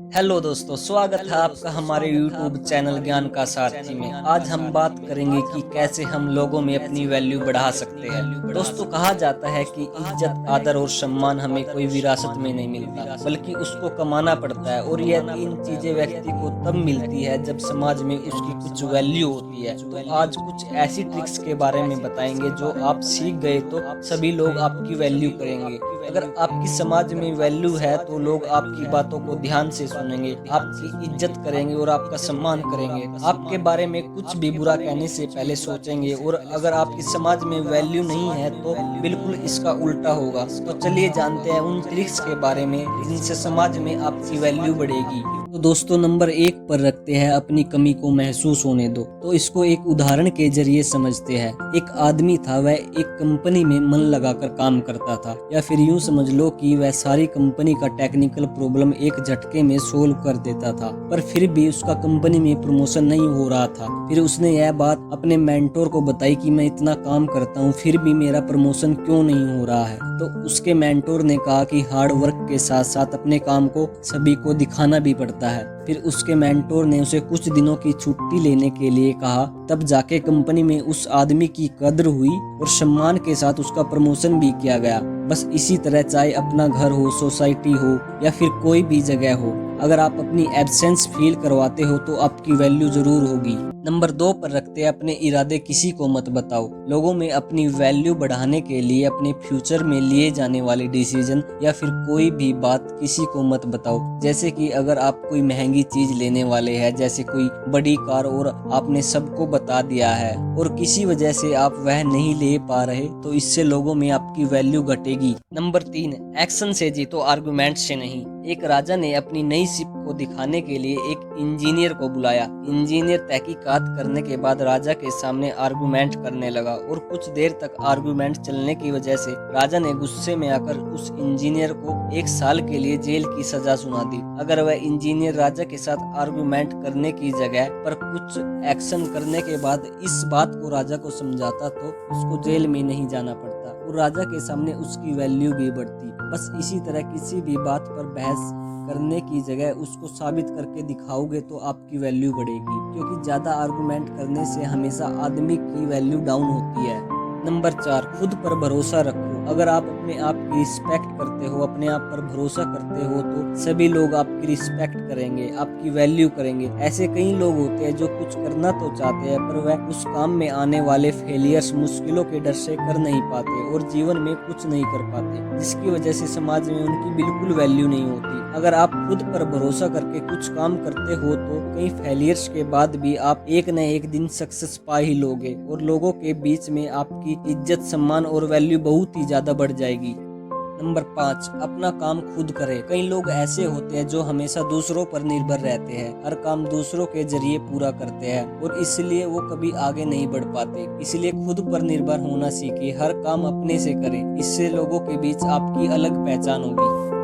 Hello दोस्तों, स्वागत है आपका हमारे YouTube चैनल ज्ञान का सारथी में। आज हम बात करेंगे कि कैसे हम लोगों में अपनी वैल्यू बढ़ा सकते हैं। दोस्तों, कहा जाता है कि इज्जत, आदर और सम्मान हमें कोई विरासत में नहीं मिलता, बल्कि उसको कमाना पड़ता है। और यह तीन चीजें व्यक्ति को तब मिलती है जब समाज में उसकी कुछ वैल्यू होती है। तो आज कुछ ऐसी ट्रिक्स के बारे में बताएंगे जो आप सीख गए तो सभी लोग आपकी वैल्यू करेंगे। अगर आपकी समाज में वैल्यू है तो लोग आपकी बातों को ध्यान से सुनेंगे, आपकी इज्जत करेंगे और आपका सम्मान करेंगे। आपके बारे में कुछ भी बुरा कहने से पहले सोचेंगे। और अगर आपकी समाज में वैल्यू नहीं है तो बिल्कुल इसका उल्टा होगा। तो चलिए जानते हैं उन ट्रिक्स के बारे में जिनसे समाज में आपकी वैल्यू बढ़ेगी। तो दोस्तों, नंबर 1 पर रखते हैं अपनी कमी को महसूस होने दो। तो इसको एक उदाहरण के जरिए समझते हैं। एक आदमी था, वह एक कंपनी में मन लगाकर काम करता था, या फिर यूं समझ लो कि वह सारी कंपनी का टेक्निकल प्रॉब्लम एक झटके में सोल्व कर देता था। पर फिर भी उसका कंपनी में प्रमोशन नहीं हो रहा था। फिर उसने यह बात अपने मेंटोर को बताई कि मैं इतना काम करता हूँ, फिर भी मेरा प्रमोशन क्यों नहीं हो रहा है। तो उसके मेंटोर ने कहा कि हार्ड वर्क के साथ साथ अपने काम को सभी को दिखाना भी पड़ता है। फिर उसके मेंटोर ने उसे कुछ दिनों की छुट्टी लेने के लिए कहा। तब जाके कंपनी में उस आदमी की कद्र हुई और सम्मान के साथ उसका प्रमोशन भी किया गया। बस इसी तरह, चाहे अपना घर हो, सोसाइटी हो या फिर कोई भी जगह हो, अगर आप अपनी एब्सेंस फील करवाते हो तो आपकी वैल्यू जरूर होगी। नंबर 2 पर रखते हैं अपने इरादे किसी को मत बताओ। लोगों में अपनी वैल्यू बढ़ाने के लिए अपने फ्यूचर में लिए जाने वाले डिसीजन या फिर कोई भी बात किसी को मत बताओ। जैसे कि अगर आप कोई महंगी चीज लेने वाले हैं, जैसे कोई बड़ी कार, और आपने सबको बता दिया है और किसी वजह से आप वह नहीं ले पा रहे, तो इससे लोगों में आपकी वैल्यू घटेगी। नंबर 3, एक्शन से जीतो, आर्गुमेंट से नहीं। एक राजा ने अपनी नई शिप को दिखाने के लिए एक इंजीनियर को बुलाया। इंजीनियर तहकीकात करने के बाद राजा के सामने आर्गुमेंट करने लगा और कुछ देर तक आर्गुमेंट चलने की वजह से राजा ने गुस्से में आकर उस इंजीनियर को 1 साल के लिए जेल की सजा सुना दी। अगर वह इंजीनियर राजा के साथ आर्गुमेंट करने की जगह पर कुछ एक्शन करने के बाद इस बात को राजा को समझाता तो उसको जेल में नहीं जाना पड़ता और राजा के सामने उसकी वैल्यू भी बढ़ती। बस इसी तरह किसी भी बात पर बहस करने की जगह उसको साबित करके दिखाओगे तो आपकी वैल्यू बढ़ेगी, क्योंकि ज्यादा आर्गुमेंट करने से हमेशा आदमी की वैल्यू डाउन होती है। नंबर 4, खुद पर भरोसा रखो। अगर आप अपने आप की रिस्पेक्ट करते हो, अपने आप पर भरोसा करते हो, तो सभी लोग आपकी रिस्पेक्ट करेंगे, आपकी वैल्यू करेंगे। ऐसे कई लोग होते हैं जो कुछ करना तो चाहते हैं, पर वह उस काम में आने वाले फेलियर्स, मुश्किलों के डर से कर नहीं पाते और जीवन में कुछ नहीं कर पाते, जिसकी वजह से समाज में उनकी बिल्कुल वैल्यू नहीं होती। अगर आप खुद पर भरोसा करके कुछ काम करते हो तो कई फेलियर्स के बाद भी आप एक न एक दिन सक्सेस पा ही लोगे और लोगों के बीच में आपकी इज्जत, सम्मान और वैल्यू बहुत ही ज्यादा बढ़ जाएगी। नंबर 5, अपना काम खुद करें। कई लोग ऐसे होते हैं जो हमेशा दूसरों पर निर्भर रहते हैं, हर काम दूसरों के जरिए पूरा करते हैं और इसलिए वो कभी आगे नहीं बढ़ पाते। इसलिए खुद पर निर्भर होना सीखिए, हर काम अपने से करें। इससे लोगों के बीच आपकी अलग पहचान होगी।